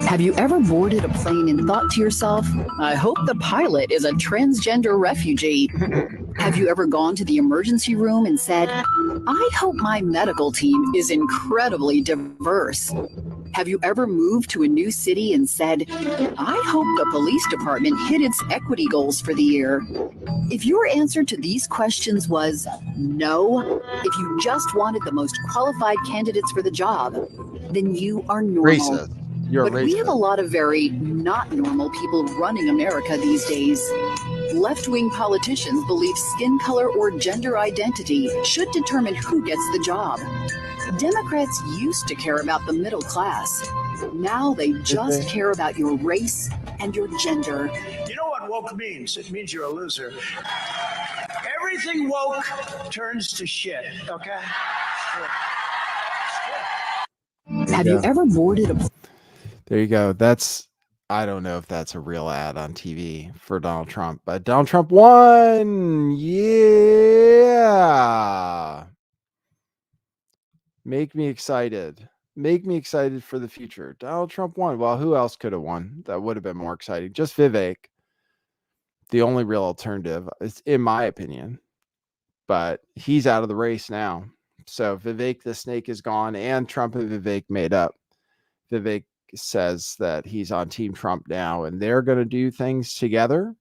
Have you ever boarded a plane and thought to yourself, I hope the pilot is a transgender refugee? Have you ever gone to the emergency room and said, I hope my medical team is incredibly diverse? Have you ever moved to a new city and said, I hope the police department hit its equity goals for the year? If your answer to these questions was no, if you just wanted the most qualified candidates for the job, then you are normal. Racist. You're But racist. we have a lot of very not normal people running America these days. Left-wing politicians believe skin color or gender identity should determine who gets the job. Democrats used to care about the middle class. Now they just care about your race and your gender. You know what woke means? It means you're a loser. Everything woke turns to shit, okay? Have you ever boarded a... There you go. I don't know if that's a real ad on TV for Donald Trump, but Donald Trump won. Yeah. Make me excited. Make me excited for the future. Donald Trump won. Well, who else could have won? That would have been more exciting. Just Vivek. The only real alternative, in my opinion. But he's out of the race now. So Vivek the snake is gone, and Trump and Vivek made up. Vivek says that he's on Team Trump now, and they're going to do things together.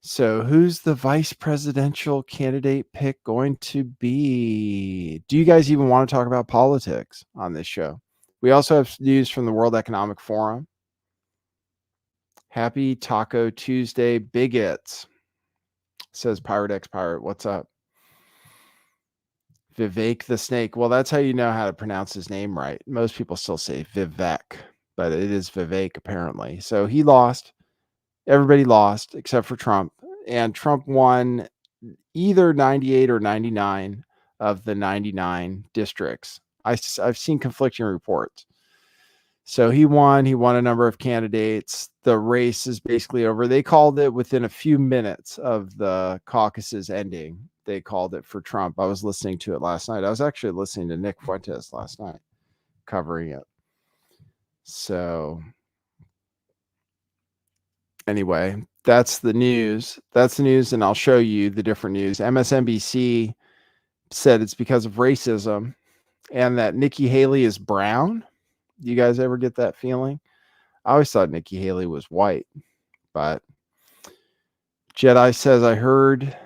So who's the vice presidential candidate pick going to be? Do you guys even want to talk about politics on this show? We also have news from the World Economic Forum. Happy Taco Tuesday, bigots, says Pirate X Pirate. What's up? Vivek the snake. Well, that's how you know how to pronounce his name right. Most people still say Vivek, but it is Vivek apparently. So he lost. Everybody lost except for Trump. And Trump won either 98 or 99 of the 99 districts. I've seen conflicting reports. So he won. He won a number of candidates. The race is basically over. They called it within a few minutes of the caucuses ending. They called it for Trump. I was listening to it last night. I was actually listening to Nick Fuentes last night, covering it. So anyway, that's the news. That's the news, and I'll show you the different news. MSNBC said it's because of racism and that Nikki Haley is brown. Do you guys ever get that feeling? I always thought Nikki Haley was white, but Jedi says, I heard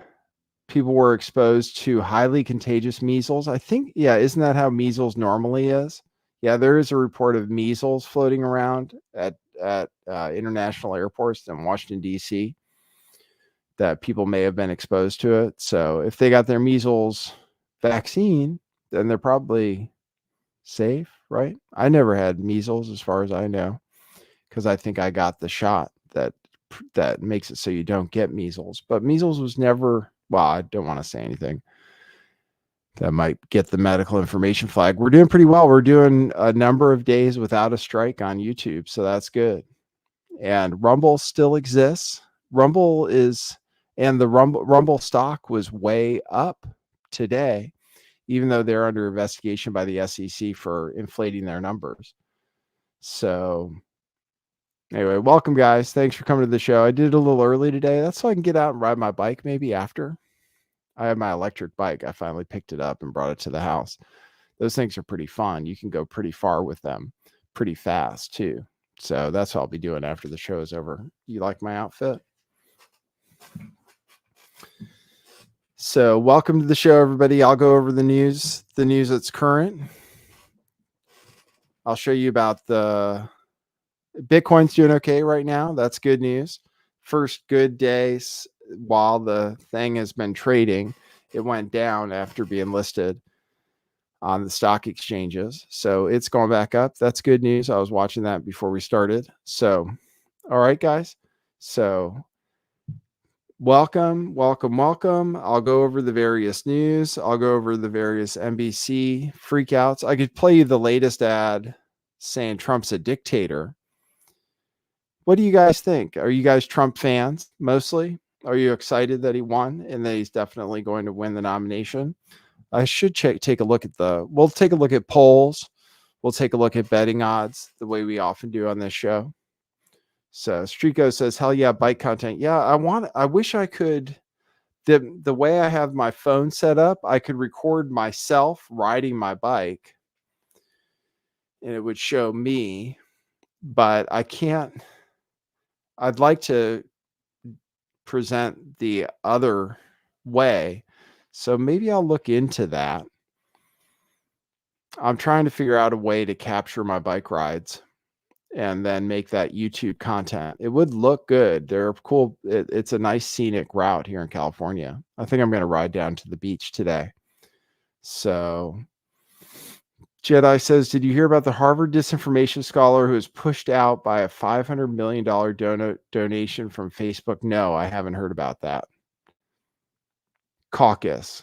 people were exposed to highly contagious measles. I think, yeah, isn't that how measles normally is? Yeah, there is a report of measles floating around at international airports in Washington, D.C., that people may have been exposed to it. So if they got their measles vaccine, then they're probably safe, right? I never had measles as far as I know, because I think I got the shot that makes it so you don't get measles. But measles was never... Well, I don't want to say anything that might get the medical information flag. We're doing pretty well. We're doing a number of days without a strike on YouTube, so that's good. And Rumble still exists. Rumble is, and the Rumble stock was way up today, even though they're under investigation by the SEC for inflating their numbers. So anyway, welcome guys. Thanks for coming to the show. I did it a little early today. That's so I can get out and ride my bike maybe after. I have my electric bike. I finally picked it up and brought it to the house. Those things are pretty fun. You can go pretty far with them, pretty fast too. So that's what I'll be doing after the show is over. You like my outfit? So welcome to the show, everybody. I'll go over the news that's current. I'll show you about the Bitcoin's doing okay right now. That's good news. First good days while the thing has been trading. It went down after being listed on the stock exchanges. So it's going back up. That's good news. I was watching that before we started. So, all right, guys. So welcome. I'll go over the various news. I'll go over the various NBC freakouts. I could play you the latest ad saying Trump's a dictator. What do you guys think? Are you guys Trump fans mostly? Are you excited that he won and that he's definitely going to win the nomination? I should take a look at we'll take a look at polls. we'll take a look at betting odds the way we often do on this show. So Streetgo says, hell yeah, bike content. Yeah, I wish I could. The way I have my phone set up, I could record myself riding my bike and it would show me, but I can't. I'd like to present the other way. So maybe I'll look into that. I'm trying to figure out a way to capture my bike rides and then make that YouTube content. It would look good. They're cool. It's a nice scenic route here in California. I think I'm going to ride down to the beach today. So Jedi says, did you hear about the Harvard disinformation scholar who was pushed out by a $500 million donation from Facebook? No, I haven't heard about that. Caucus.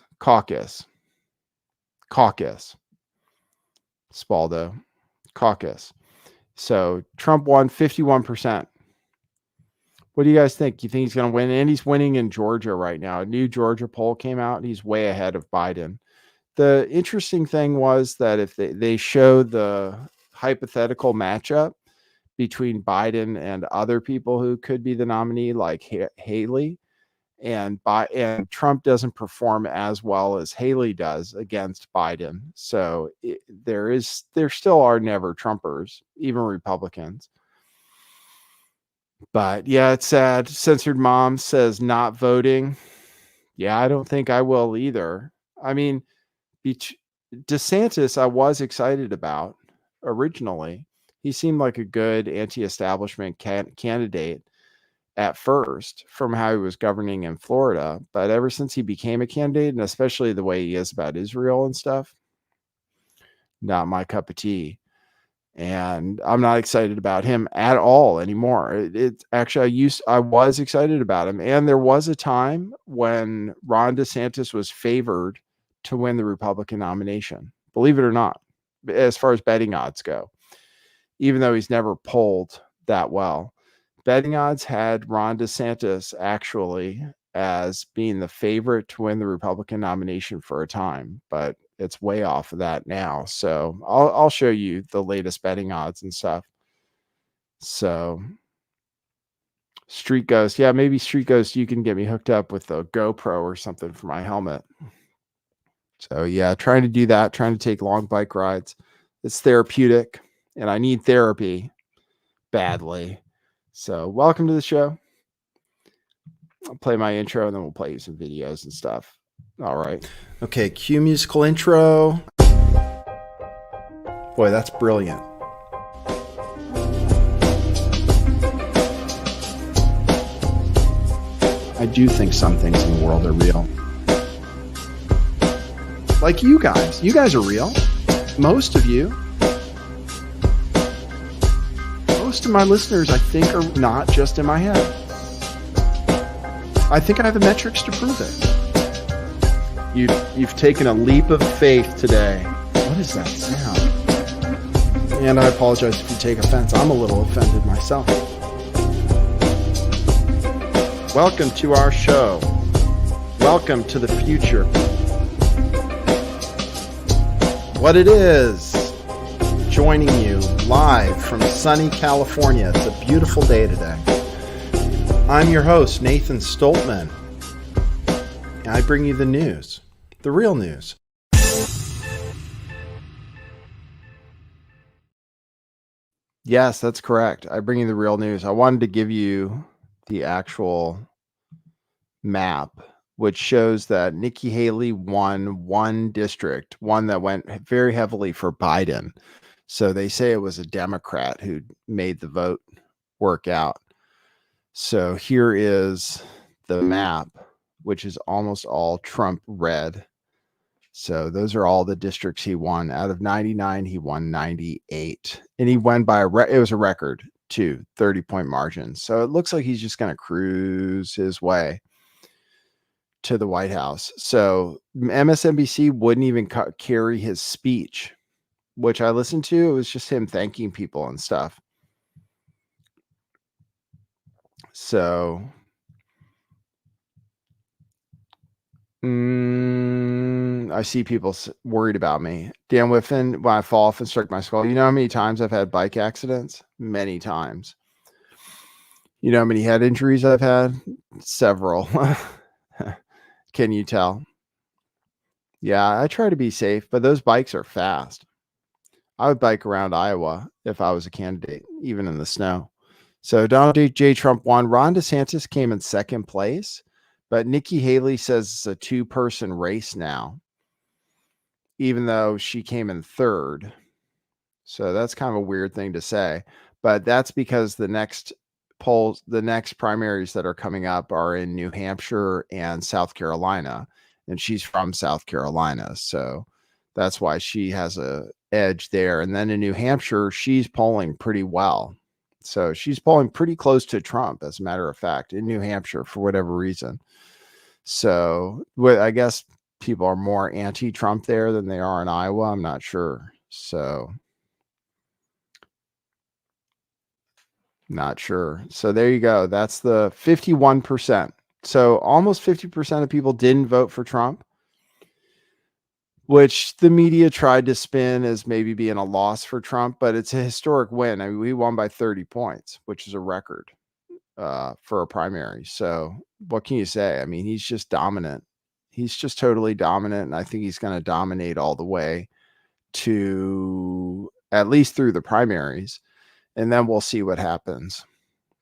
Spaldo. Caucus. So Trump won 51%. What do you guys think? You think he's going to win? And he's winning in Georgia right now. A new Georgia poll came out, and he's way ahead of Biden. The interesting thing was that if they show the hypothetical matchup between Biden and other people who could be the nominee, like Haley, and Trump doesn't perform as well as Haley does against Biden. So there still are never Trumpers, even Republicans. But yeah, it's sad. Censored Mom says not voting. Yeah, I don't think I will either. I mean, DeSantis, I was excited about originally. He seemed like a good anti-establishment candidate at first from how he was governing in Florida. But ever since he became a candidate, and especially the way he is about Israel and stuff, not my cup of tea. And I'm not excited about him at all anymore. It actually, I was excited about him. And there was a time when Ron DeSantis was favored to win the Republican nomination, believe it or not, as far as betting odds go, even though he's never polled that well. Betting odds had Ron DeSantis actually as being the favorite to win the Republican nomination for a time, but it's way off of that now. So I'll show you the latest betting odds and stuff. So Street Ghost, yeah, maybe Street Ghost, you can get me hooked up with a GoPro or something for my helmet. So yeah, trying to do that, trying to take long bike rides. It's therapeutic, and I need therapy badly. So welcome to the show. I'll play my intro and then we'll play you some videos and stuff. All right. Okay, cue musical intro. Boy, that's brilliant. I do think some things in the world are real. Like you guys. You guys are real. Most of you. Most of my listeners, I think, are not just in my head. I think I have the metrics to prove it. You've taken a leap of faith today. What is that sound? And I apologize if you take offense. I'm a little offended myself. Welcome to our show. Welcome to the future. What it is, joining you live from sunny California. It's a beautiful day today. I'm your host, Nathan Stoltman. And I bring you the news, the real news. Yes, that's correct. I bring you the real news. I wanted to give you the actual map, which shows that Nikki Haley won one district, one that went very heavily for Biden. So they say it was a Democrat who made the vote work out. So here is the map, which is almost all Trump red. So those are all the districts he won. Out of 99, he won 98. And he won by it was a record too, 30-point margin. So it looks like he's just going to cruise his way to the White House. So MSNBC wouldn't even carry his speech, which I listened to. It was just him thanking people and stuff. So I see people worried about me. Dan Whiffen, when I fall off and strike my skull. You know how many times I've had bike accidents? Many times. You know how many head injuries I've had? Several. Can you tell? Yeah, I try to be safe, but those bikes are fast. I would bike around Iowa if I was a candidate, even in the snow. So Donald J. Trump won. Ron DeSantis came in second place, but Nikki Haley says it's a two-person race now, even though she came in third. So that's kind of a weird thing to say, but that's because the next primaries that are coming up are in New Hampshire and South Carolina, and she's from South Carolina. So that's why she has a edge there. And then in New Hampshire, she's polling pretty well. So she's polling pretty close to Trump, as a matter of fact, in New Hampshire for whatever reason. So I guess people are more anti-Trump there than they are in Iowa. I'm not sure. So not sure. So there you go. That's the 51%. So almost 50% of people didn't vote for Trump, which the media tried to spin as maybe being a loss for Trump, but it's a historic win. I mean, we won by 30 points, which is a record for a primary. So what can you say? I mean, he's just dominant. He's just totally dominant. And I think he's going to dominate all the way to at least through the primaries. And then we'll see what happens.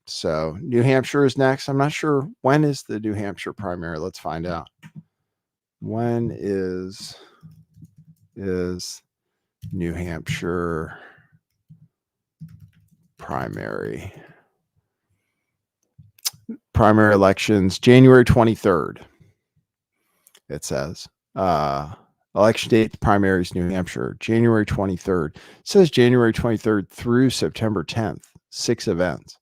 So New Hampshire is next. I'm not sure when is the New Hampshire primary. Let's find out. When is New Hampshire primary elections? January 23rd. It says election date primaries New Hampshire January 23rd. It says January 23rd through September 10th. 6 events.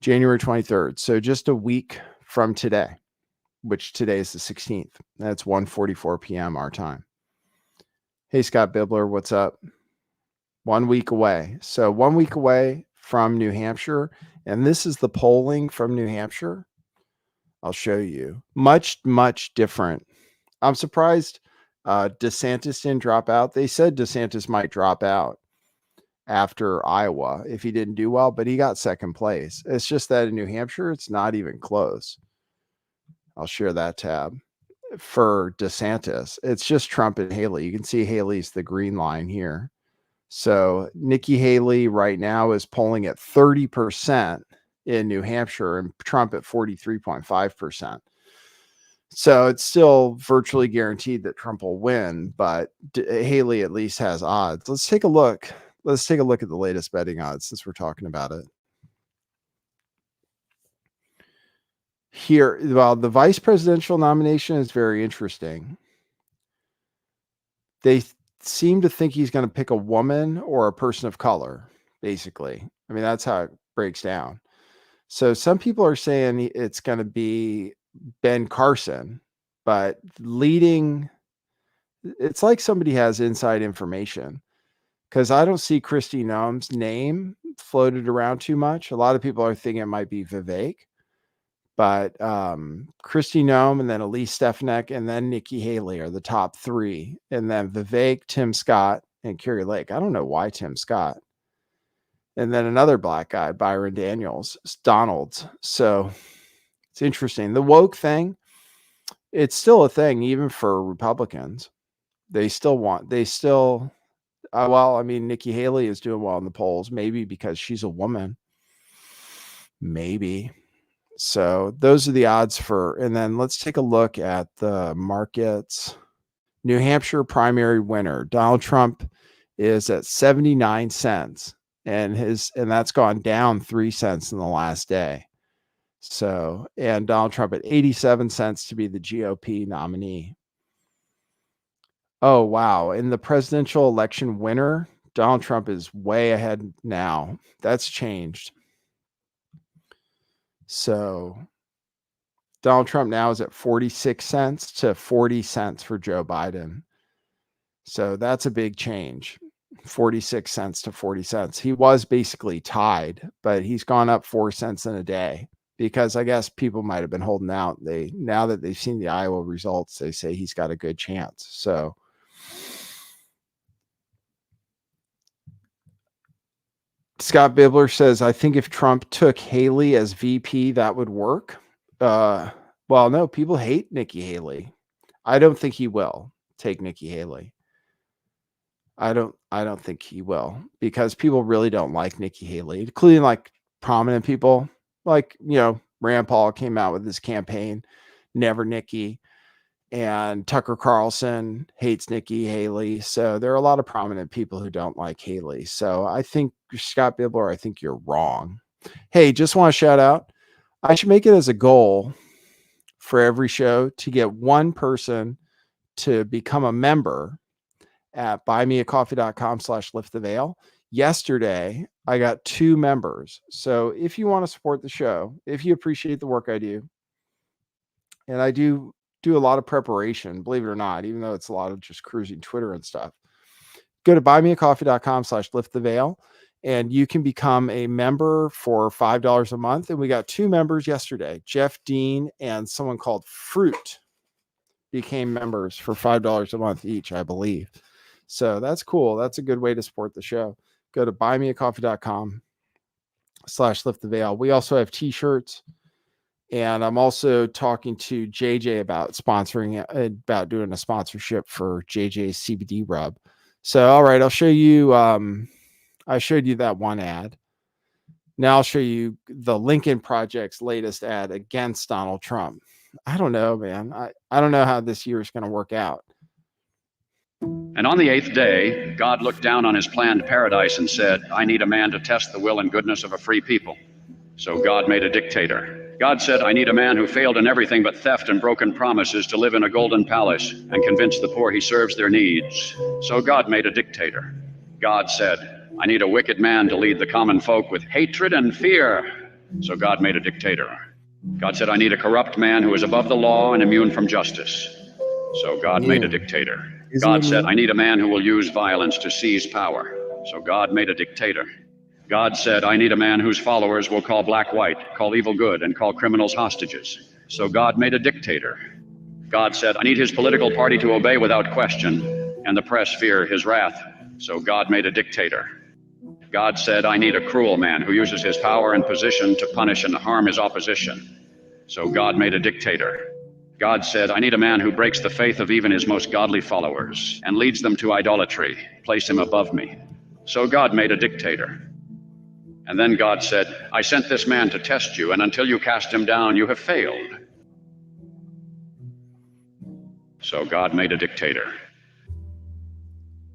January 23rd. So just a week from today, which today is the 16th. That's 1:44 p.m. our time. Hey, Scott Bibler, what's up? 1 week away. So 1 week away from New Hampshire. And this is the polling from New Hampshire. I'll show you. Much, much different. I'm surprised DeSantis didn't drop out. They said DeSantis might drop out after Iowa if he didn't do well, but he got second place. It's just that in New Hampshire, it's not even close. I'll share that tab for DeSantis. It's just Trump and Haley. You can see Haley's the green line here. So Nikki Haley right now is polling at 30% in New Hampshire and Trump at 43.5%. So it's still virtually guaranteed that Trump will win, but Haley at least has odds. Let's take a look. Let's take a look at the latest betting odds since we're talking about it. Here, well, the vice presidential nomination is very interesting. They seem to think he's going to pick a woman or a person of color, basically. I mean, that's how it breaks down. So some people are saying it's going to be Ben Carson, but leading, it's like somebody has inside information because I don't see Kristi Noem's name floated around too much. A lot of people are thinking it might be Vivek, but Kristi Noem and then Elise Stefanik and then Nikki Haley are the top three. And then Vivek, Tim Scott, and Carrie Lake. I don't know why Tim Scott. And then another black guy, Byron Daniels, Donalds. So it's interesting. The woke thing, it's still a thing, even for Republicans. Well, I mean, Nikki Haley is doing well in the polls, maybe because she's a woman. Maybe. So those are the odds and then let's take a look at the markets. New Hampshire primary winner, Donald Trump is at 79 cents. And that's gone down 3 cents in the last day. So, and Donald Trump at 87 cents to be the GOP nominee. Oh, wow. In the presidential election winner, Donald Trump is way ahead now. That's changed. So Donald Trump now is at 46 cents to 40 cents for Joe Biden. So that's a big change. 46 cents to 40 cents. He was basically tied, but he's gone up 4 cents in a day. because I guess people might have been holding out. Now that they've seen the Iowa results, they say he's got a good chance. So Scott Bibler says, I think if Trump took Haley as VP, that would work. Well, no, people hate Nikki Haley. I don't think he will take Nikki Haley. I don't think he will, because people really don't like Nikki Haley, including like prominent people. Like, Rand Paul came out with his campaign, Never Nikki, and Tucker Carlson hates Nikki Haley. So there are a lot of prominent people who don't like Haley. So I think, Scott Bibler, I think you're wrong. Hey, just want to shout out, I should make it as a goal for every show to get one person to become a member at buymeacoffee.com/lifttheveil. Yesterday, I got 2 members. So if you want to support the show, if you appreciate the work I do, and I do a lot of preparation, believe it or not, even though it's a lot of just cruising Twitter and stuff, go to buymeacoffee.com/lifttheveil, and you can become a member for $5 a month. And we got 2 members yesterday, Jeff Dean and someone called Fruit, became members for $5 a month each, I believe. So that's cool. That's a good way to support the show. Go to buymeacoffee.com/lifttheveil. We also have t-shirts, and I'm also talking to JJ about doing a sponsorship for JJ's CBD rub. So, all right, I'll show you. I showed you that one ad. Now I'll show you the Lincoln Project's latest ad against Donald Trump. I don't know, man. I don't know how this year is going to work out. And on the 8th day, God looked down on his planned paradise and said, I need a man to test the will and goodness of a free people. So God made a dictator. God said, I need a man who failed in everything but theft and broken promises to live in a golden palace and convince the poor he serves their needs. So God made a dictator. God said, I need a wicked man to lead the common folk with hatred and fear. So God made a dictator. God said, I need a corrupt man who is above the law and immune from justice. So God made a dictator. God said, I need a man who will use violence to seize power. So God made a dictator. God said, I need a man whose followers will call black white, call evil good, and call criminals hostages. So God made a dictator. God said, I need his political party to obey without question, and the press fear his wrath. So God made a dictator. God said, I need a cruel man who uses his power and position to punish and harm his opposition. So God made a dictator. God said, I need a man who breaks the faith of even his most godly followers and leads them to idolatry. Place him above me. So God made a dictator. And then God said, I sent this man to test you, and until you cast him down, you have failed. So God made a dictator.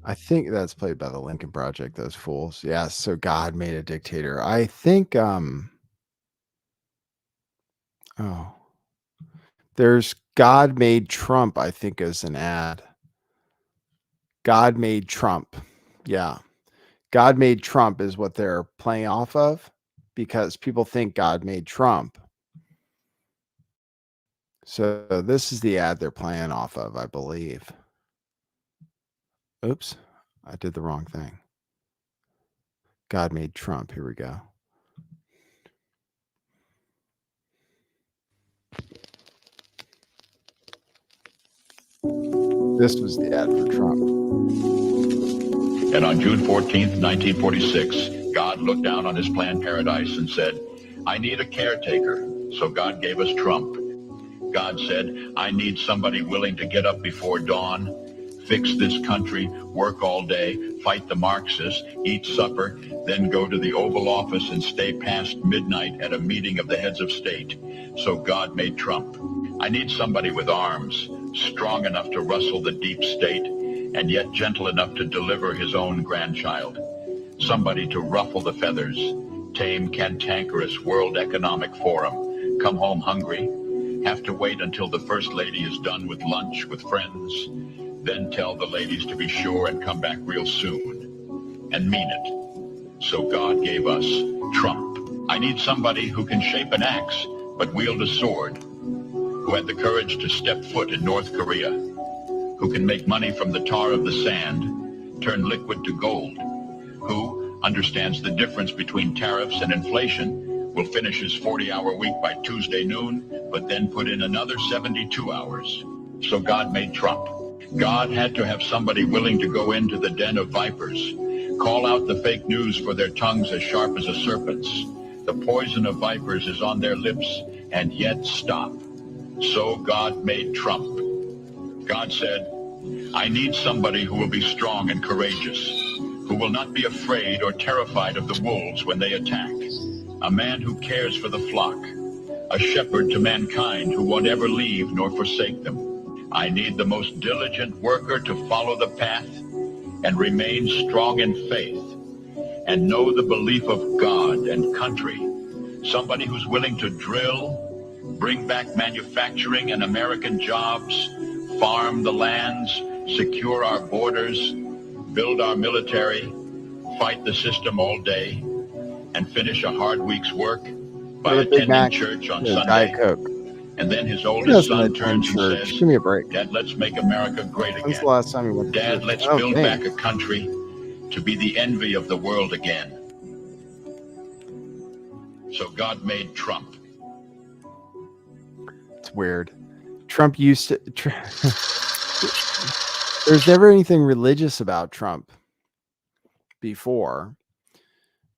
I think that's played by the Lincoln Project, those fools. Yeah, so God made a dictator. I think there's God made Trump, I think, is an ad. God made Trump. Yeah. God made Trump is what they're playing off of, because people think God made Trump. So this is the ad they're playing off of, I believe. Oops, I did the wrong thing. God made Trump. Here we go. This was the ad for Trump. And on June 14th, 1946, God looked down on his planned paradise and said, I need a caretaker. So God gave us Trump. God said, I need somebody willing to get up before dawn, fix this country, work all day, fight the Marxists, eat supper, then go to the Oval Office and stay past midnight at a meeting of the heads of state. So God made Trump. I need somebody with arms, strong enough to rustle the deep state, and yet gentle enough to deliver his own grandchild. Somebody to ruffle the feathers, tame cantankerous World Economic Forum, come home hungry, have to wait until the First Lady is done with lunch with friends, then tell the ladies to be sure and come back real soon, and mean it. So God gave us Trump. I need somebody who can shape an axe, but wield a sword, who had the courage to step foot in North Korea, who can make money from the tar of the sand, turn liquid to gold, who understands the difference between tariffs and inflation, will finish his 40-hour week by Tuesday noon, but then put in another 72 hours. So God made Trump. God had to have somebody willing to go into the den of vipers, call out the fake news for their tongues as sharp as a serpent's. The poison of vipers is on their lips, and yet stop. So God made Trump. God said, I need somebody who will be strong and courageous, who will not be afraid or terrified of the wolves when they attack. A man who cares for the flock, a shepherd to mankind who won't ever leave nor forsake them. I need the most diligent worker to follow the path and remain strong in faith and know the belief of God and country. Somebody who's willing to drill, bring back manufacturing and American jobs, farm the lands, secure our borders, build our military, fight the system all day, and finish a hard week's work by attending church on Sunday. And then his oldest son turns and says, give me a break. Dad, let's make America great again. When's the last time you went to Dad, church? let's build back a country to be the envy of the world again. So God made Trump. It's weird. Trump used to... There's never anything religious about Trump before.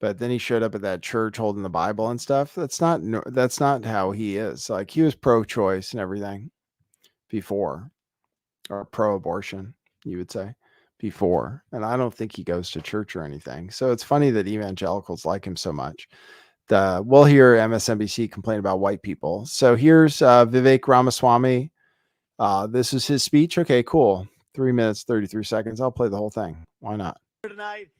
But then he showed up at that church holding the Bible and stuff. That's not how he is. Like, he was pro-choice and everything before, or pro-abortion, you would say, before. And I don't think he goes to church or anything. So it's funny that evangelicals like him so much. We'll hear MSNBC complain about white people. So here's Vivek Ramaswamy. This is his speech. Okay, cool. 3 minutes, 33 seconds. I'll play the whole thing. Why not? Tonight,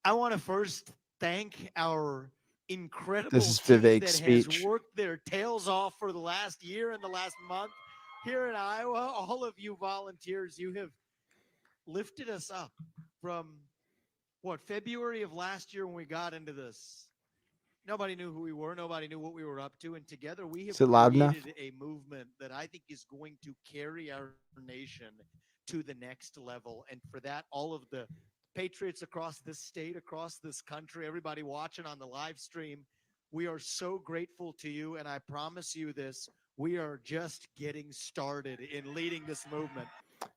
I want to first thank our incredible This is team Vivek's that speech. has worked their tails off for the last year and the last month here in Iowa. All of you volunteers, you have lifted us up from February of last year when we got into this. Nobody knew who we were. Nobody knew what we were up to. And together we have created a movement that I think is going to carry our nation to the next level. And for that, all of the patriots across this state, across this country, everybody watching on the live stream, we are so grateful to you. And I promise you this, we are just getting started in leading this movement.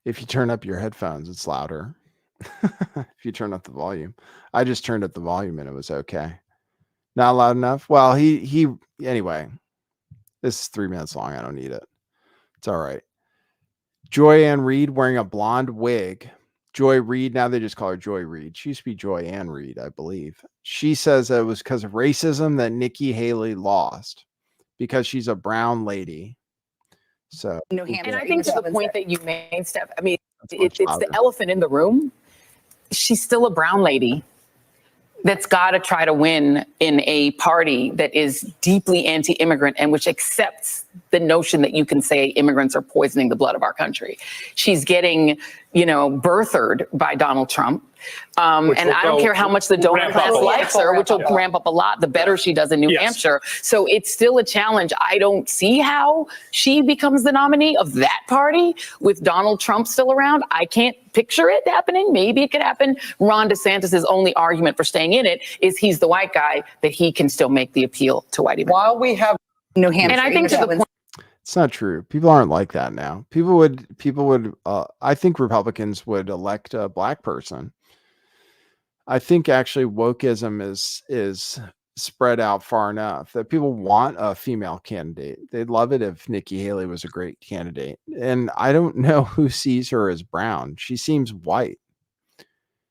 If you turn up your headphones, it's louder. If you turn up the volume. I just turned up the volume and it was okay. Not loud enough? Well, anyway, this is 3 minutes long. I don't need it. It's all right. Joy Ann Reid wearing a blonde wig. Joy Reid, now they just call her Joy Reid. She used to be Joy Ann Reid, I believe. She says that it was because of racism that Nikki Haley lost because she's a brown lady. So, New Hampshire. And I think to the point that you made, Steph, I mean, it's louder. the elephant in the room. She's still a brown lady that's got to try to win in a party that is deeply anti-immigrant and which accepts the notion that you can say immigrants are poisoning the blood of our country. She's getting, birthered by Donald Trump. And I don't care how much the donor class likes her, which will ramp up a lot, the better she does in New Hampshire. So it's still a challenge. I don't see how she becomes the nominee of that party with Donald Trump still around. I can't picture it happening. Maybe it could happen. Ron DeSantis' only argument for staying in it is he's the white guy, that he can still make the appeal to white evangelists. While we have New Hampshire. And I think to the point. It's not true. People aren't like that now. People would, I think Republicans would elect a black person. I think actually wokeism is spread out far enough that people want a female candidate. They'd love it if Nikki Haley was a great candidate. And I don't know who sees her as brown. She seems white.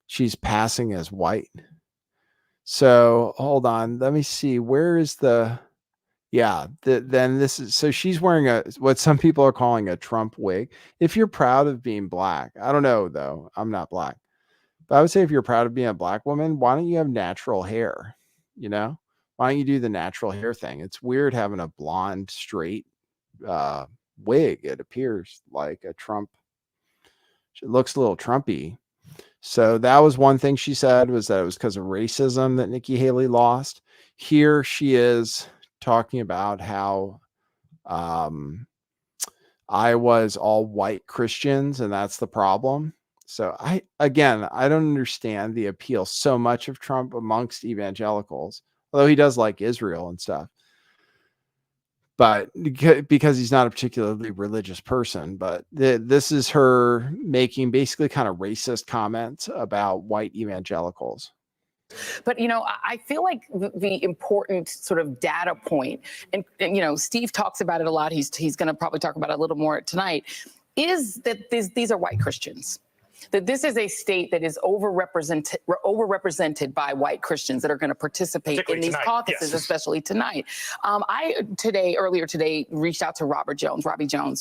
She's passing as white. So hold on. Let me see. Where is the... Yeah, then this is, so she's wearing what some people are calling a Trump wig. If you're proud of being black, I don't know though, I'm not black, but I would say if you're proud of being a black woman, why don't you have natural hair? Why don't you do the natural hair thing? It's weird having a blonde, straight wig. It appears like a Trump. It looks a little Trumpy. So that was one thing she said, was that it was because of racism that Nikki Haley lost. Here she is talking about how Iowa's all white Christians and that's the problem. So I don't understand the appeal so much of Trump amongst evangelicals. although he does like Israel and stuff. But because he's not a particularly religious person, but this is her making basically kind of racist comments about white evangelicals. But, I feel like the important sort of data point, and Steve talks about it a lot. He's going to probably talk about it a little more tonight, is that these are white Christians. That this is a state that is overrepresented by white Christians that are going to participate in these caucuses, especially tonight. Earlier today, reached out to Robbie Jones,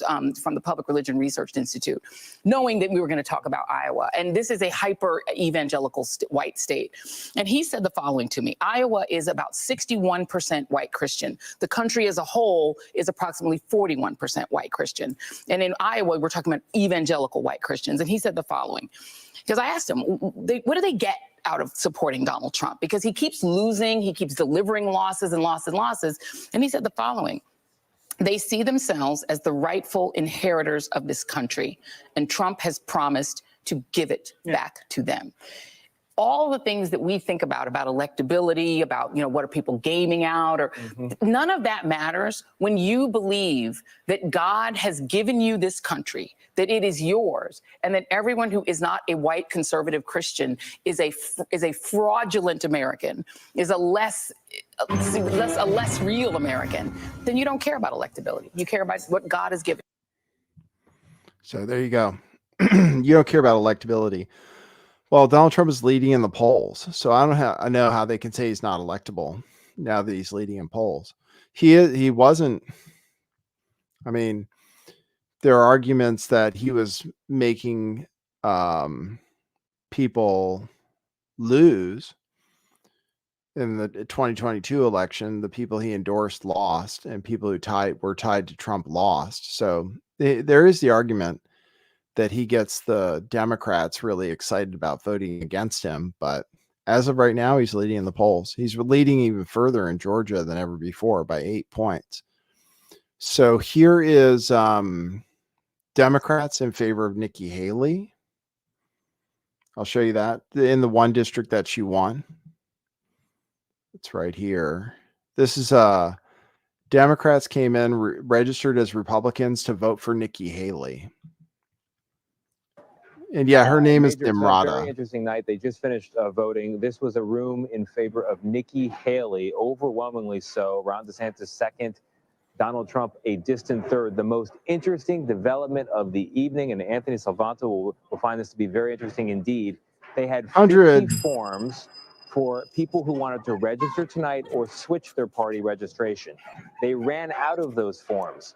from the Public Religion Research Institute, knowing that we were going to talk about Iowa. And this is a hyper evangelical white state. And he said the following to me: Iowa is about 61% white Christian. The country as a whole is approximately 41% white Christian. And in Iowa, we're talking about evangelical white Christians. And he said the following, because I asked him, what do they get out of supporting Donald Trump? Because he keeps losing, he keeps delivering losses and losses and losses. And he said the following: they see themselves as the rightful inheritors of this country, and Trump has promised to give it back to them. All the things that we think about electability, about, what are people gaming out, or none of that matters when you believe that God has given you this country, that it is yours, and that everyone who is not a white conservative Christian is a fraudulent American, is a less real American. Then you don't care about electability. You care about what God has given. So there you go. You don't care about electability. Well, Donald Trump is leading in the polls, so I know how they can say he's not electable now that he's leading in polls. He wasn't. I mean, there are arguments that he was making people lose in the 2022 election. The people he endorsed lost, and people who were tied to Trump lost. So there is the argument that he gets the Democrats really excited about voting against him. But as of right now, he's leading in the polls. He's leading even further in Georgia than ever before by 8 points. So here is Democrats in favor of Nikki Haley. I'll show you that in the one district that she won. It's right here. This is Democrats came in, registered as Republicans to vote for Nikki Haley. And yeah, her name is Nimrata. Very interesting night. They just finished voting. This was a room in favor of Nikki Haley, overwhelmingly so. Ron DeSantis second, Donald Trump a distant third. The most interesting development of the evening, and Anthony Salvanto will find this to be very interesting indeed. They had 50 forms for people who wanted to register tonight or switch their party registration. They ran out of those forms.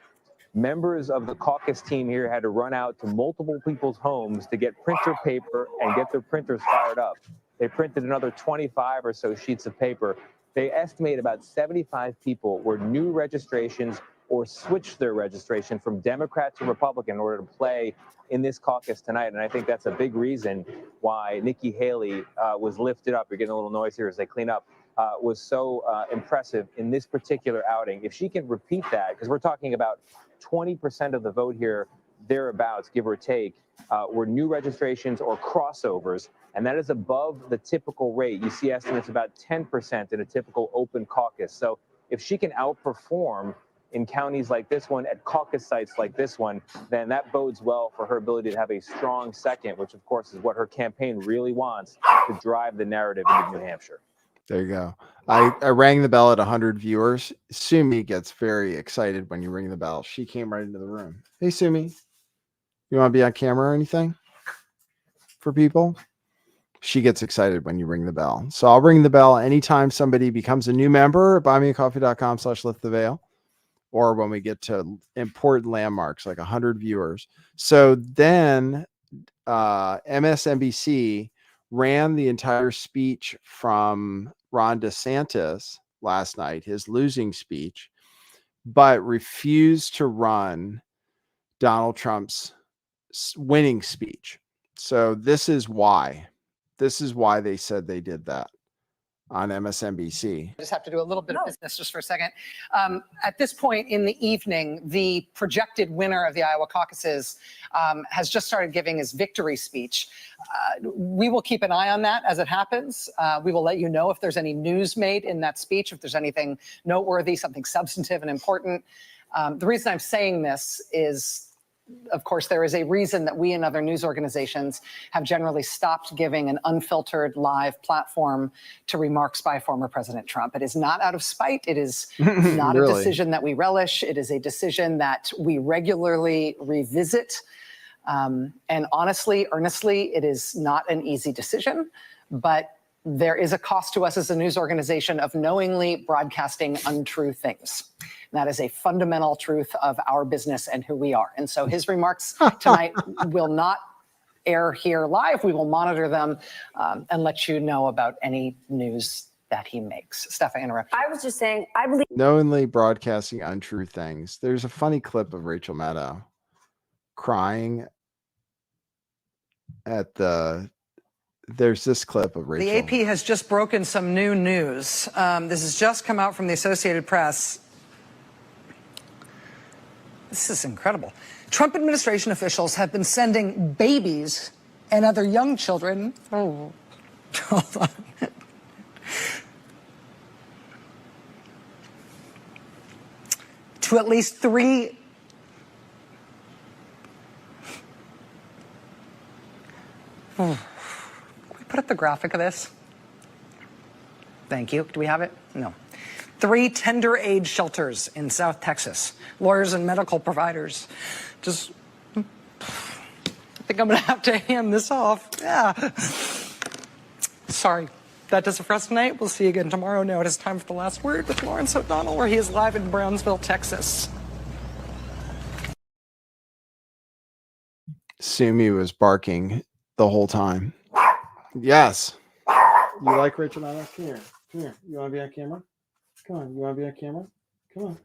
Members of the caucus team here had to run out to multiple people's homes to get printer paper and get their printers fired up. They printed another 25 or so sheets of paper. They estimate about 75 people were new registrations or switched their registration from Democrat to Republican in order to play in this caucus tonight. And I think that's a big reason why Nikki Haley was lifted up. You're getting a little noise here as they clean up. Was so impressive in this particular outing. If she can repeat that, because we're talking about 20% of the vote here, thereabouts, give or take, were new registrations or crossovers, and that is above the typical rate. You see estimates about 10% in a typical open caucus. So if she can outperform in counties like this one, at caucus sites like this one, then that bodes well for her ability to have a strong second, which of course is what her campaign really wants, to drive the narrative into New Hampshire. There you go. I rang the bell at 100 viewers. Sumi gets very excited when you ring the bell. She came right into the room. Hey, Sumi, you want to be on camera or anything for people? She gets excited when you ring the bell. So I'll ring the bell anytime somebody becomes a new member at buymeacoffee.com/lifttheveil, or when we get to important landmarks like 100 viewers. So then MSNBC ran the entire speech from Ron DeSantis last night, his losing speech, but refused to run Donald Trump's winning speech. So this is why they said they did that. on MSNBC. I just have to do a little bit of business just for a second. At this point in the evening, the projected winner of the Iowa caucuses has just started giving his victory speech. We will keep an eye on that as it happens. We will let you know if there's any news made in that speech, if there's anything noteworthy, something substantive and important. The reason I'm saying this is, of course, there is a reason that we and other news organizations have generally stopped giving an unfiltered live platform to remarks by former President Trump. It is not out of spite. It is not a decision that we relish. It is a decision that we regularly revisit. And honestly, earnestly, it is not an easy decision, but there is a cost to us as a news organization of knowingly broadcasting untrue things. That is a fundamental truth of our business and who we are. And so his remarks tonight will not air here live. We will monitor them and let you know about any news that he makes. Steph, I interrupt. I was just saying, I believe Knowingly broadcasting untrue things. There's a funny clip of Rachel Maddow crying at there's this clip of Rachel. The AP has just broken some new news. This has just come out from the Associated Press. This is incredible. Trump administration officials have been sending babies and other young children. Oh, hold on. To at least 3. Can we put up the graphic of this? Thank you. Do we have it? No. 3 tender age shelters in South Texas. Lawyers and medical providers. Just, I think I'm going to have to hand this off. Yeah. Sorry. That does it for us tonight. We'll see you again tomorrow. Now it is time for The Last Word with Lawrence O'Donnell, where he is live in Brownsville, Texas. Sumi was barking the whole time. Yes. You like Rachel Maddow? Come here. Come here. You want to be on camera? Come on. You want to be on camera? Come on.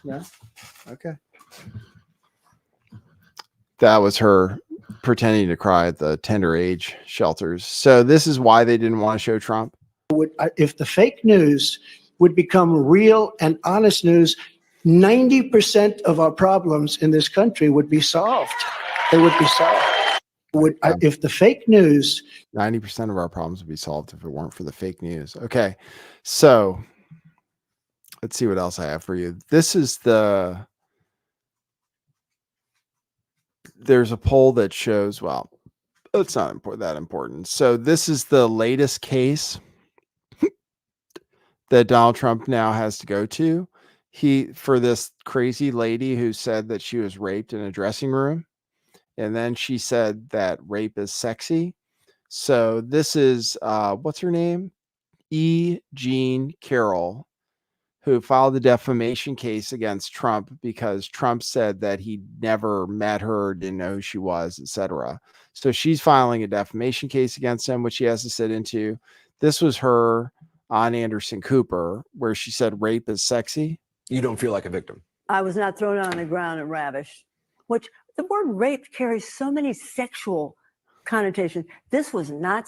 Yeah. Okay. That was her pretending to cry at the tender age shelters. So this is why they didn't want to show Trump. If the fake news would become real and honest news, 90% of our problems in this country would be solved. They would be solved. If the fake news, 90% of our problems would be solved if it weren't for the fake news. Okay. So let's see what else I have for you. This is there's a poll that shows, well, it's not that important. So this is the latest case that Donald Trump now has to go to. For this crazy lady who said that she was raped in a dressing room. And then she said that rape is sexy. So this is, what's her name? Jean Carroll, who filed a defamation case against Trump because Trump said that he never met her, didn't know who she was, etc. So she's filing a defamation case against him, which he has to sit into. This was her on Anderson Cooper, where she said rape is sexy. You don't feel like a victim. I was not thrown on the ground and ravished, which the word rape carries so many sexual connotations. This was not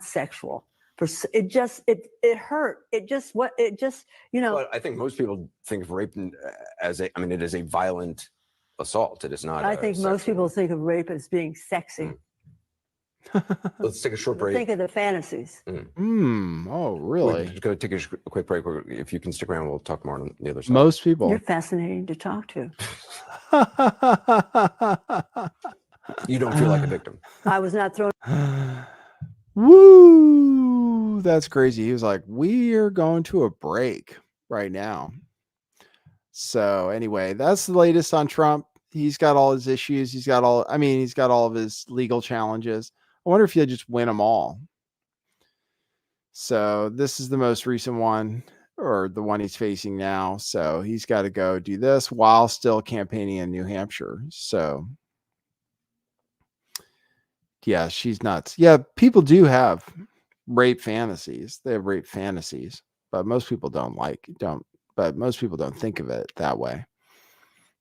sexual. It hurt. But I think most people think of rape as it is a violent assault. It is not. I think most people think of rape as being sexy. Let's take a short break. Think of the fantasies. Oh, really? We're just going to take a quick break. If you can stick around, we'll talk more on the other side. Most people. You're fascinating to talk to. You don't feel like a victim. I was not thrown. Woo! That's crazy. He was like, we are going to a break right now. So anyway, that's the latest on Trump. He's got all his issues. He's got all of his legal challenges. I wonder if he'll just win them all. So this is the most recent one, or the one he's facing now. So he's got to go do this while still campaigning in New Hampshire. So yeah, she's nuts. Yeah, people do have rape fantasies. They have rape fantasies, but most people don't think of it that way.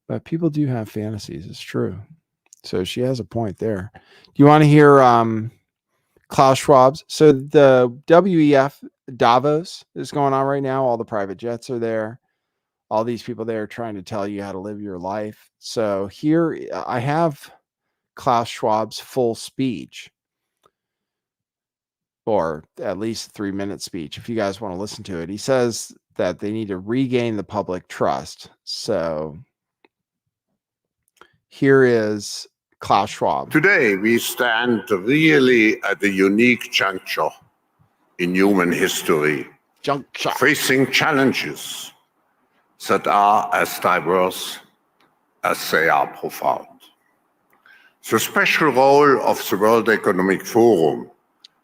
But people do have fantasies. It's true. So she has a point there. Do you want to hear Klaus Schwab's. So the WEF Davos is going on right now. All the private jets are there. All these people there trying to tell you how to live your life. So here I have Klaus Schwab's full speech, or at least 3-minute speech, if you guys want to listen to it. He says that they need to regain the public trust. So here is Klaus Schwab. Today, we stand really at a unique juncture in human history, facing challenges that are as diverse as they are profound. The special role of the World Economic Forum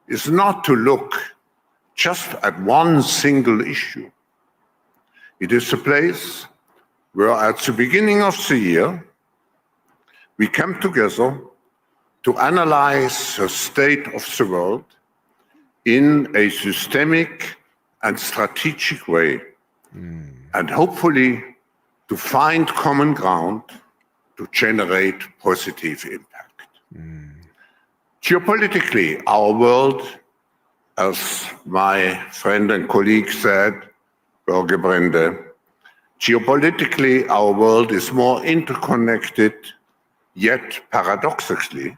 is not to look just at one single issue. It is a place where at the beginning of the year, we come together to analyze the state of the world in a systemic and strategic way, and hopefully to find common ground to generate positive impact. Geopolitically, our world, as my friend and colleague said, Børge Brende, geopolitically, our world is more interconnected, yet paradoxically,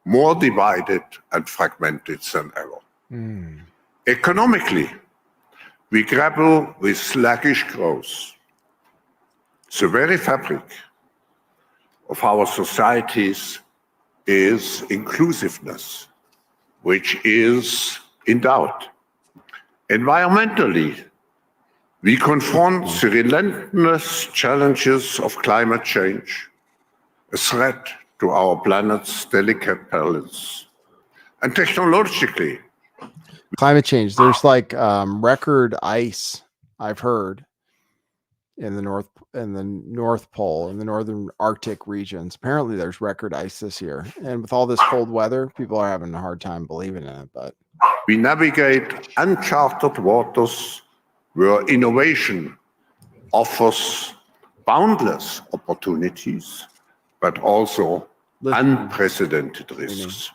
more divided and fragmented than ever. Economically, we grapple with sluggish growth. The very fabric of our societies is inclusiveness, which is in doubt. Environmentally, we confront the relentless challenges of climate change, a threat to our planet's delicate balance. And technologically, climate change, there's like record ice, I've heard, in the North Pole, in the northern Arctic regions. Apparently there's record ice this year. And with all this cold weather, people are having a hard time believing in it. But we navigate uncharted waters where innovation offers boundless opportunities, but also unprecedented risks.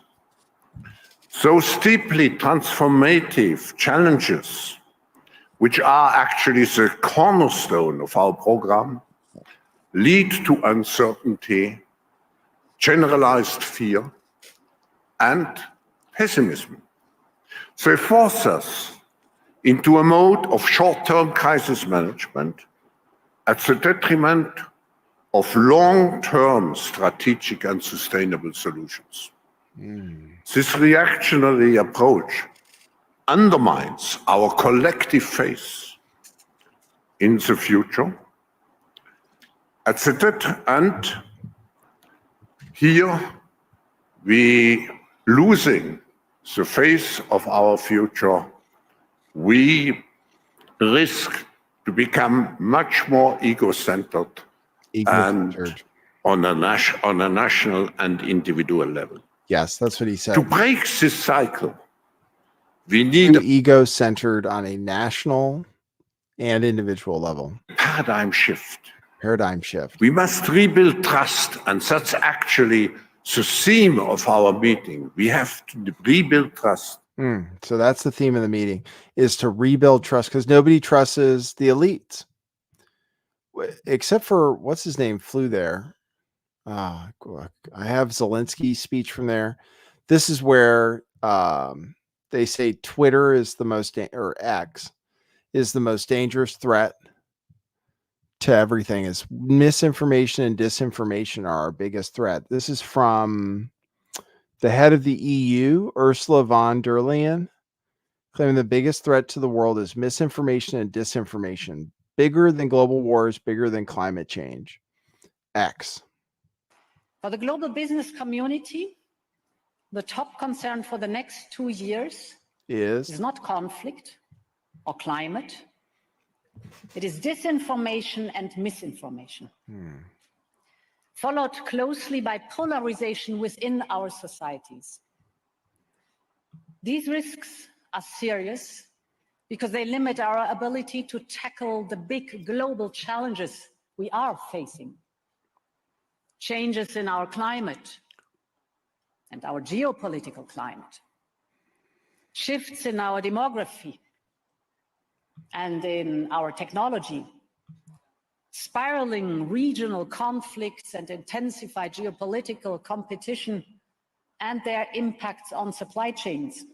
So steeply transformative challenges, which are actually the cornerstone of our program, lead to uncertainty, generalized fear, and pessimism. They force us into a mode of short-term crisis management at the detriment of long-term strategic and sustainable solutions. This reactionary approach undermines our collective faith in the future. And here we losing the faith of our future, we risk to become much more ego-centered and on a national and individual level. Yes, that's what he said. To break this cycle, we need ego-centered on a national and individual level. Paradigm shift. Paradigm shift. We must rebuild trust, and that's actually the theme of our meeting. We have to rebuild trust. So that's the theme of the meeting, is to rebuild trust, because nobody trusts the elites. Except for, what's his name, flew there. I have Zelensky's speech from there. This is where they say Twitter is the most, or X is the most dangerous threat to everything. Is misinformation and disinformation are our biggest threat. This is from the head of the EU, Ursula von der Leyen, claiming the biggest threat to the world is misinformation and disinformation. Bigger than global wars, bigger than climate change. X. For the global business community, the top concern for the next 2 years is not conflict or climate. It is disinformation and misinformation, followed closely by polarization within our societies. These risks are serious because they limit our ability to tackle the big global challenges we are facing. Changes in our climate and our geopolitical climate, shifts in our demography and in our technology, spiraling regional conflicts and intensified geopolitical competition and their impacts on supply chains.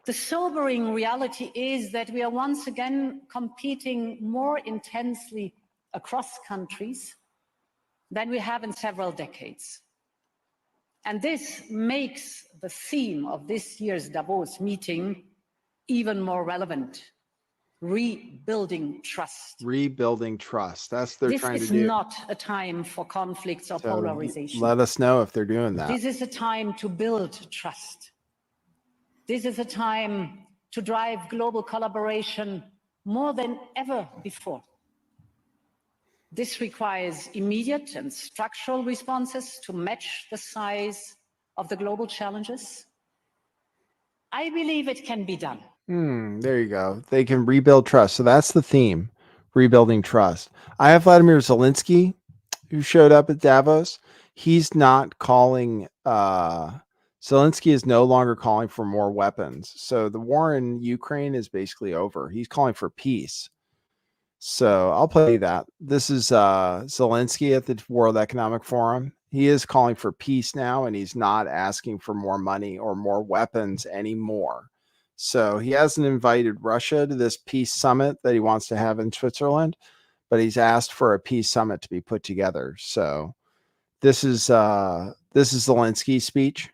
The sobering reality is that we are once again competing more intensely across countries than we have in several decades. And this makes the theme of this year's Davos meeting even more relevant: rebuilding trust. Rebuilding trust. That's what they're trying to do. This is not a time for conflicts or polarization. Let us know if they're doing that. This is a time to build trust. This is a time to drive global collaboration more than ever before. This requires immediate and structural responses to match the size of the global challenges. I believe it can be done. There you go. They can rebuild trust. So that's the theme, rebuilding trust. I have Vladimir Zelensky, who showed up at Davos. He's not calling, Zelensky is no longer calling for more weapons. So the war in Ukraine is basically over. He's calling for peace. So I'll play that. This is Zelensky at the World Economic Forum. He is calling for peace now, and he's not asking for more money or more weapons anymore. So he hasn't invited Russia to this peace summit that he wants to have in Switzerland, but he's asked for a peace summit to be put together. So this is Zelensky's speech.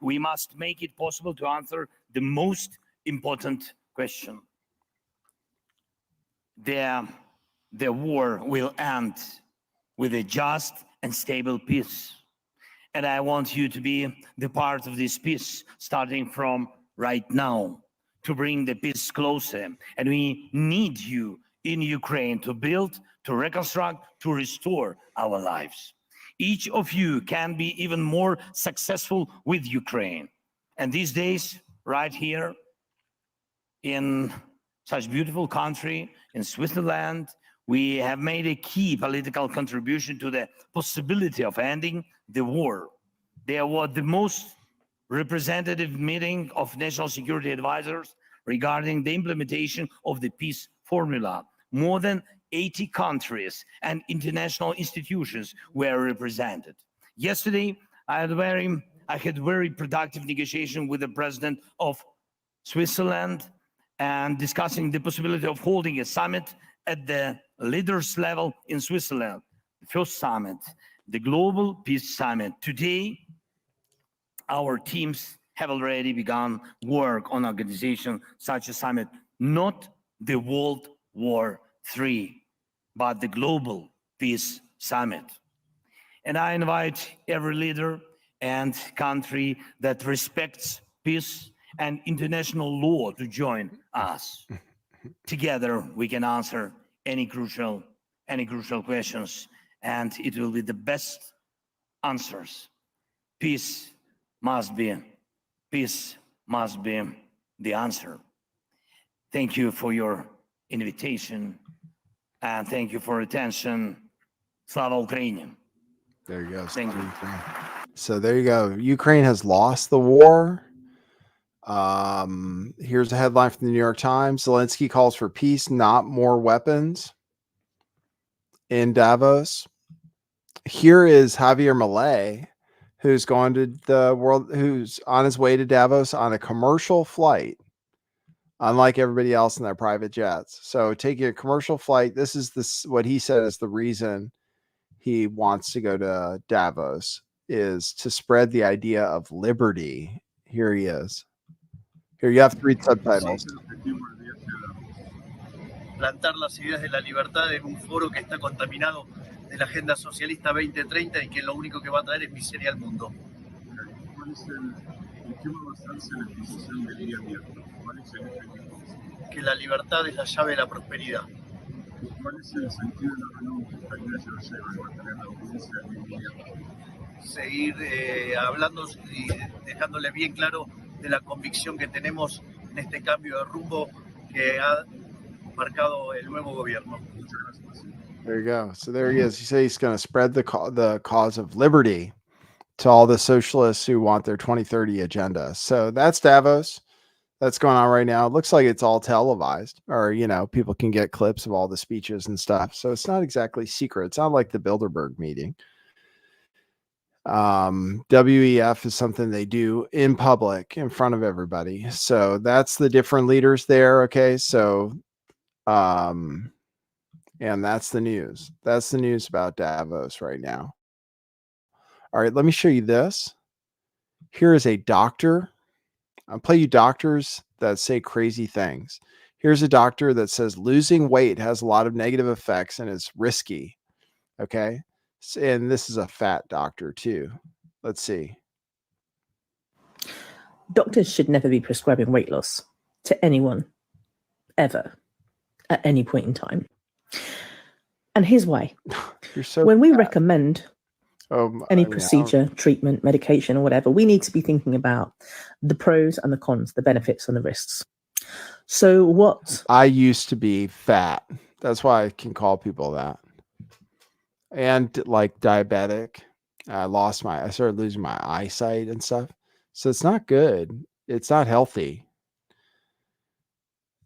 We must make it possible to answer the most important question. The war will end with a just and stable peace. And I want you to be the part of this peace, starting from right now, to bring the peace closer. And we need you in Ukraine to build, to reconstruct, to restore our lives. Each of you can be even more successful with Ukraine. And these days, right here in such beautiful country, in Switzerland, we have made a key political contribution to the possibility of ending the war. There was the most representative meeting of national security advisors regarding the implementation of the peace formula. More than 80 countries and international institutions were represented. Yesterday, I had very productive negotiation with the president of Switzerland and discussing the possibility of holding a summit at the leaders level in Switzerland. The first summit, the Global Peace Summit. Today, our teams have already begun work on organization such a summit, not the World War III, but the Global Peace Summit. And I invite every leader and country that respects peace and international law to join us. Together, we can answer any crucial questions, and it will be the best answers. Peace must be the answer. Thank you for your invitation, and thank you for attention. Slava Ukraini. There you go. Thank you. So there you go. Ukraine has lost the war. Here's a headline from the New York Times. Zelensky calls for peace, not more weapons in Davos. Here is Javier Milei, who's gone to the world, who's on his way to Davos on a commercial flight, unlike everybody else in their private jets. So taking a commercial flight, this is what he said is the reason he wants to go to Davos, is to spread the idea of liberty. Here he is. Here, you have to read subtitles. Plantar las ideas de la libertad en un foro que está contaminado de la agenda socialista 2030 y que lo único que va a traer es miseria al mundo. Que la libertad es la llave de la prosperidad. Seguir hablando y dejándole bien claro de la convicción que tenemos en este cambio de rumbo que ha marcado el nuevo gobierno. There you go. So there he is. He says he's going to spread the cause of liberty. to all the socialists who want their 2030 agenda. So that's Davos. That's going on right now. It looks like it's all televised, or, people can get clips of all the speeches and stuff. So it's not exactly secret. It's not like the Bilderberg meeting. WEF is something they do in public in front of everybody. So that's the different leaders there. Okay. So, and that's the news. That's the news about Davos right now. All right. Let me show you this. Here is a doctor. I'll play you doctors that say crazy things. Here's a doctor that says losing weight has a lot of negative effects and it's risky. Okay. And this is a fat doctor too. Let's see. Doctors should never be prescribing weight loss to anyone, ever, at any point in time. And here's why. You're so when we fat. recommend any procedure, treatment, medication, or whatever, we need to be thinking about the pros and the cons, the benefits and the risks. So what? I used to be fat. That's why I can call people that. And like diabetic. I started losing my eyesight and stuff. So it's not good. It's not healthy.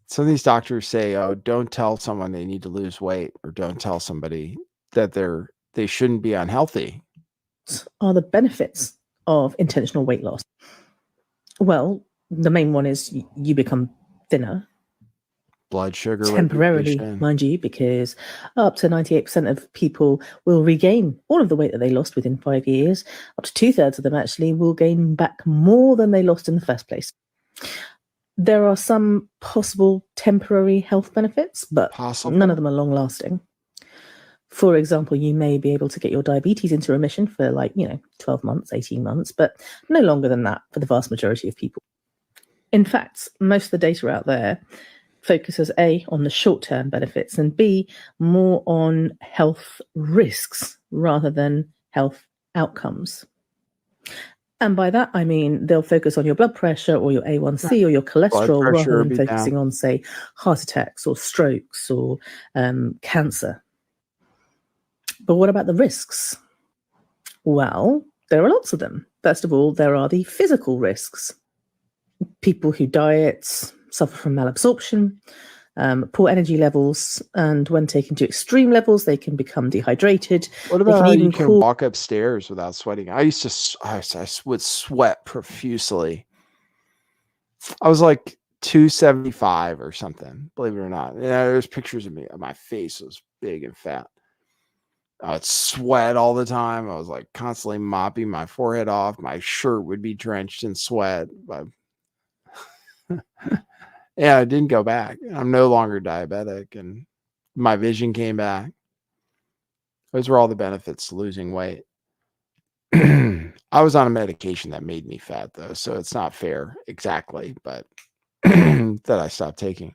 Some of these doctors say, oh, don't tell someone they need to lose weight, or don't tell somebody that they shouldn't be unhealthy. Are the benefits of intentional weight loss? Well, the main one is you become thinner. Blood sugar temporarily, regulation. mind you, because up to 98% of people will regain all of the weight that they lost within 5 years. Up to 2/3 of them actually will gain back more than they lost in the first place. There are some possible temporary health benefits, but none of them are long lasting. For example, you may be able to get your diabetes into remission for 12 months, 18 months, but no longer than that for the vast majority of people. In fact, most of the data out there focuses A, on the short-term benefits, and B, more on health risks rather than health outcomes. And by that, I mean, they'll focus on your blood pressure or your A1C or your cholesterol rather than focusing on, say, heart attacks or strokes or cancer. But what about the risks? Well, there are lots of them. First of all, there are the physical risks. People who diet suffer from malabsorption, poor energy levels, and when taken to extreme levels, they can become dehydrated. What about how you can walk upstairs without sweating? I would sweat profusely. I was like 275 or something, believe it or not. There's pictures of me. My face was big and fat. I would sweat all the time. I was like constantly mopping my forehead off. My shirt would be drenched in sweat. Yeah, I didn't go back. I'm no longer diabetic, and my vision came back. Those were all the benefits to losing weight. I was on a medication that made me fat, though, so it's not fair exactly, but that I stopped taking.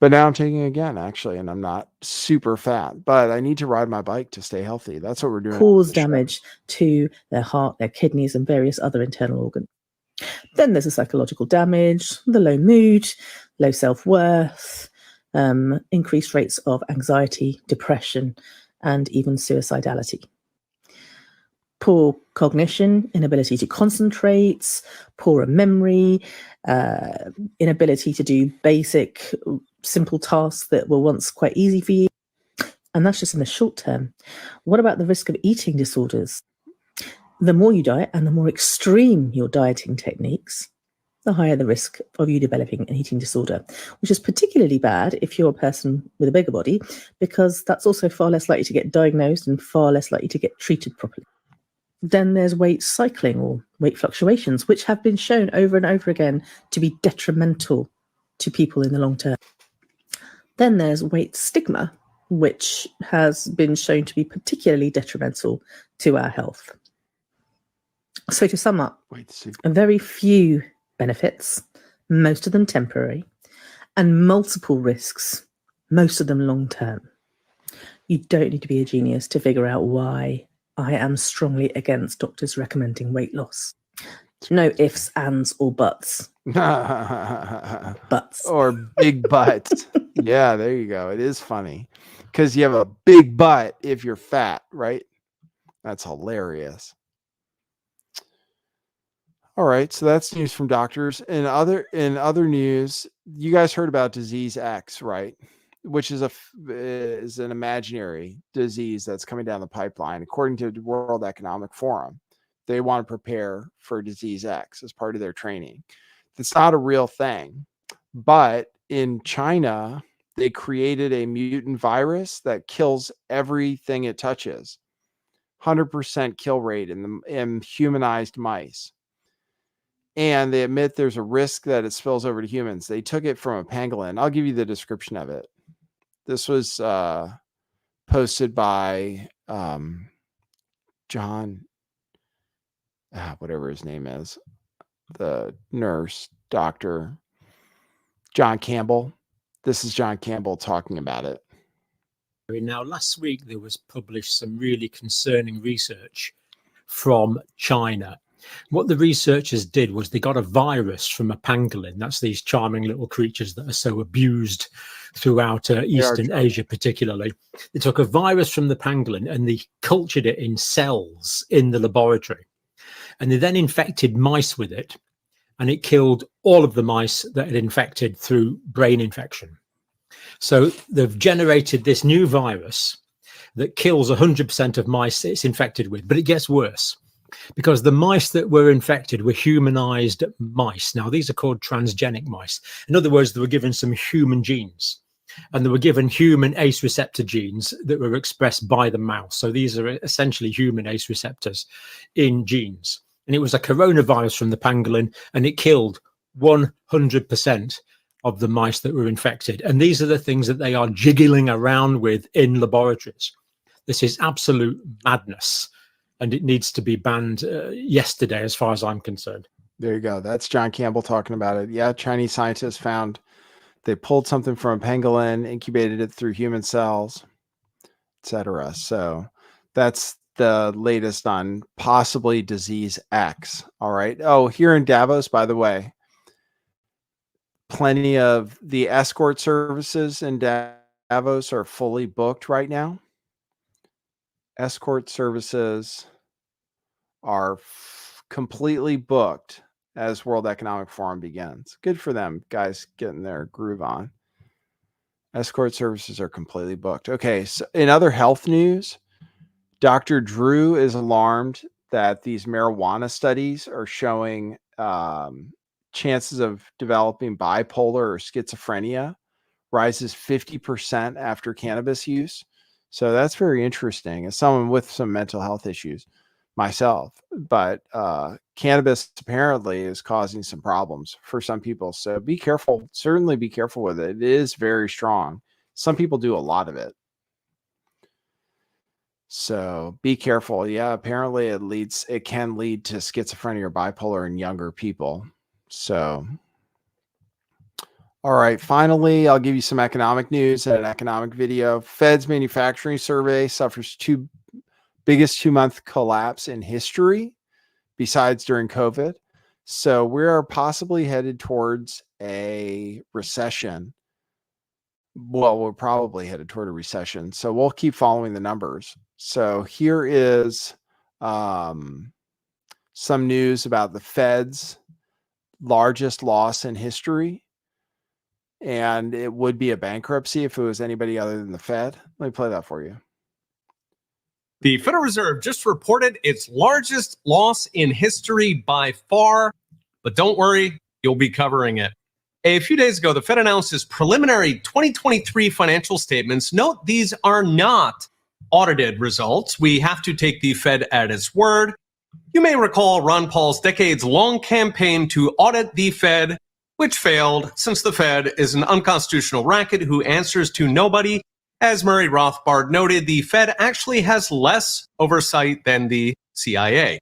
But now I'm taking it again, actually, and I'm not super fat, but I need to ride my bike to stay healthy. That's what we're doing. Cause damage to their heart, their kidneys, and various other internal organs. Then there's the psychological damage, the low mood, low self-worth, increased rates of anxiety, depression, and even suicidality. Poor cognition, inability to concentrate, poorer memory, inability to do basic, simple tasks that were once quite easy for you. And that's just in the short term. What about the risk of eating disorders? The more you diet and the more extreme your dieting techniques, the higher the risk of you developing an eating disorder, which is particularly bad if you're a person with a bigger body, because that's also far less likely to get diagnosed and far less likely to get treated properly. Then there's weight cycling or weight fluctuations, which have been shown over and over again to be detrimental to people in the long term. Then there's weight stigma, which has been shown to be particularly detrimental to our health. So to sum up, very few benefits, most of them temporary, and multiple risks, most of them long-term. You don't need to be a genius to figure out why I am strongly against doctors recommending weight loss. No ifs, ands, or buts. Butts. Or big butts. Yeah, there you go. It is funny because you have a big butt if you're fat, right? That's hilarious. All right, so that's news from doctors. In other news, you guys heard about disease X, right? Which is an imaginary disease that's coming down the pipeline. According to the World Economic Forum, they want to prepare for disease X as part of their training. It's not a real thing, but in China, they created a mutant virus that kills everything it touches. 100% kill rate in humanized mice. And they admit there's a risk that it spills over to humans. They took it from a pangolin. I'll give you the description of it. This was posted by John, whatever his name is, the nurse, doctor, John Campbell. This is John Campbell talking about it. Now, last week there was published some really concerning research from China. What the researchers did was they got a virus from a pangolin. That's these charming little creatures that are so abused throughout Eastern Asia, particularly. They took a virus from the pangolin and they cultured it in cells in the laboratory. And they then infected mice with it. And it killed all of the mice that had infected through brain infection. So they've generated this new virus that kills 100% of mice it's infected with. But it gets worse, because the mice that were infected were humanized mice. Now, these are called transgenic mice. In other words, they were given some human genes, and they were given human ACE receptor genes that were expressed by the mouse. So these are essentially human ACE receptors in genes. And it was a coronavirus from the pangolin, and it killed 100% of the mice that were infected. And these are the things that they are jiggling around with in laboratories. This is absolute madness. And it needs to be banned yesterday, as far as I'm concerned. There you go. That's John Campbell talking about it. Yeah, Chinese scientists found they pulled something from a pangolin, incubated it through human cells, etc. So that's the latest on possibly disease X. All right. Oh, here in Davos, by the way, plenty of the escort services in Davos are fully booked right now. Escort services are completely booked as World Economic Forum begins. Good for them, guys, getting their groove on. Escort services are completely booked. Okay, so in other health news, Dr. Drew is alarmed that these marijuana studies are showing chances of developing bipolar or schizophrenia rises 50% after cannabis use. So that's very interesting as someone with some mental health issues myself, but cannabis apparently is causing some problems for some people. So be careful, certainly be careful with it. It is very strong. Some people do a lot of it. So be careful. Yeah, apparently it can lead to schizophrenia or bipolar in younger people. So, all right, finally, I'll give you some economic news and an economic video. Fed's manufacturing survey suffers biggest 2-month collapse in history besides during COVID. So we are possibly headed towards a recession. Well, we're probably headed toward a recession. So we'll keep following the numbers. So here is some news about the Fed's largest loss in history. And it would be a bankruptcy if it was anybody other than the Fed. Let me play that for you. The Federal Reserve just reported its largest loss in history by far, but don't worry, you'll be covering it. A few days ago, the Fed announced its preliminary 2023 financial statements. Note these are not audited results. We have to take the Fed at its word. You may recall Ron Paul's decades-long campaign to audit the Fed, which failed since the Fed is an unconstitutional racket who answers to nobody. As Murray Rothbard noted, the Fed actually has less oversight than the CIA.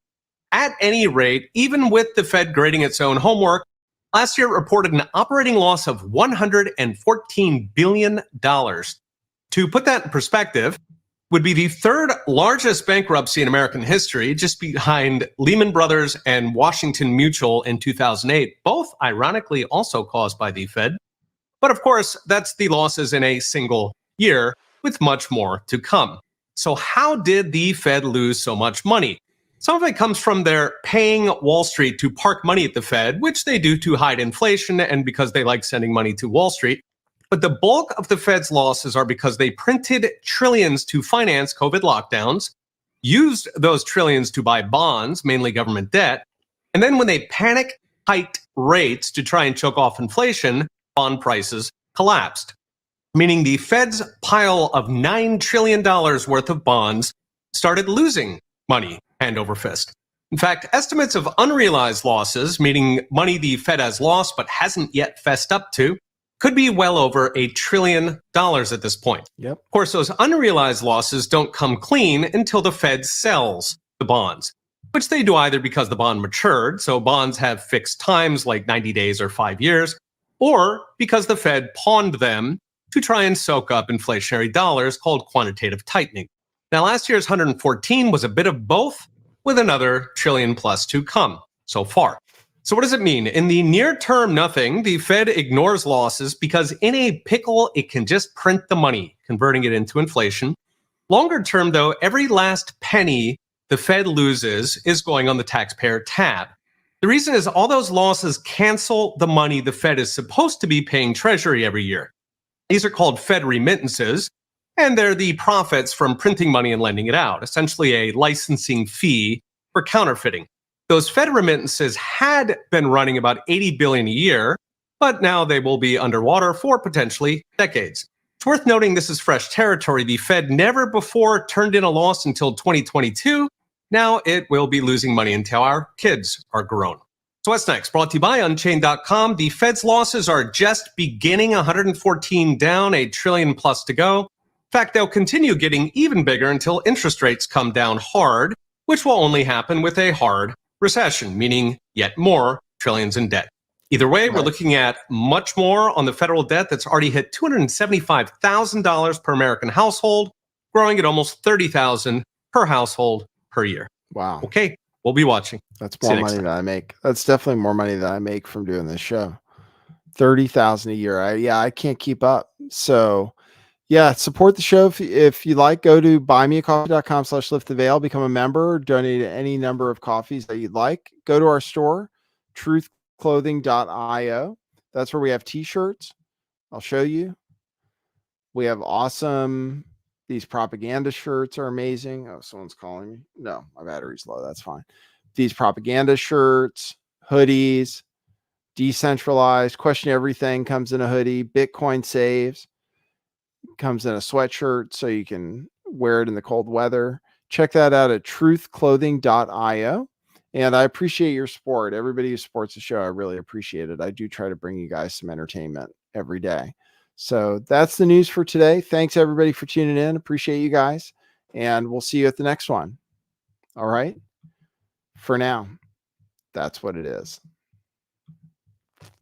At any rate, even with the Fed grading its own homework, last year it reported an operating loss of $114 billion. To put that in perspective, would be the third largest bankruptcy in American history, just behind Lehman Brothers and Washington Mutual in 2008, both ironically also caused by the Fed. But of course, that's the losses in a single year, with much more to come. So how did the Fed lose so much money? Some of it comes from their paying Wall Street to park money at the Fed, which they do to hide inflation and because they like sending money to Wall Street. But the bulk of the Fed's losses are because they printed trillions to finance COVID lockdowns, used those trillions to buy bonds, mainly government debt, and then when they panic hiked rates to try and choke off inflation, bond prices collapsed, meaning the Fed's pile of $9 trillion worth of bonds started losing money hand over fist. In fact, estimates of unrealized losses, meaning money the Fed has lost but hasn't yet fessed up to, could be well over $1 trillion at this point. Yep. Of course, those unrealized losses don't come clean until the Fed sells the bonds, which they do either because the bond matured, so bonds have fixed times like 90 days or 5 years, or because the Fed pawned them to try and soak up inflationary dollars called quantitative tightening. Now, last year's 114 was a bit of both, with another trillion plus to come so far. So what does it mean? In the near term, nothing. The Fed ignores losses because in a pickle, it can just print the money, converting it into inflation. Longer term, though, every last penny the Fed loses is going on the taxpayer tab. The reason is all those losses cancel the money the Fed is supposed to be paying Treasury every year. These are called Fed remittances, and they're the profits from printing money and lending it out, essentially a licensing fee for counterfeiting. Those Fed remittances had been running about $80 billion a year, but now they will be underwater for potentially decades. It's worth noting this is fresh territory. The Fed never before turned in a loss until 2022. Now it will be losing money until our kids are grown. So what's next? Brought to you by Unchained.com. The Fed's losses are just beginning, 114 down, $1 trillion plus to go. In fact, they'll continue getting even bigger until interest rates come down hard, which will only happen with a hard recession, meaning yet more trillions in debt. Either way, we're looking at much more on the federal debt that's already hit $275,000 per American household, growing at almost $30,000 per household per year. Wow. Okay, we'll be watching. That's more money than I make. That's definitely more money than I make from doing this show. $30,000 a year. I can't keep up. So yeah, support the show. If you like, go to buymeacoffee.com/lifttheveil, become a member, donate any number of coffees that you'd like. Go to our store, truthclothing.io. That's where we have t-shirts. I'll show you. We have awesome, these propaganda shirts are amazing. Oh, someone's calling me. No, my battery's low. That's fine. These propaganda shirts, hoodies, decentralized, question everything comes in a hoodie, Bitcoin saves. Comes in a sweatshirt so you can wear it in the cold weather. Check that out at truthclothing.io. And I appreciate your support. Everybody who supports the show, I really appreciate it. I do try to bring you guys some entertainment every day. So that's the news for today. Thanks everybody for tuning in. Appreciate you guys. And we'll see you at the next one. All right. For now, that's what it is.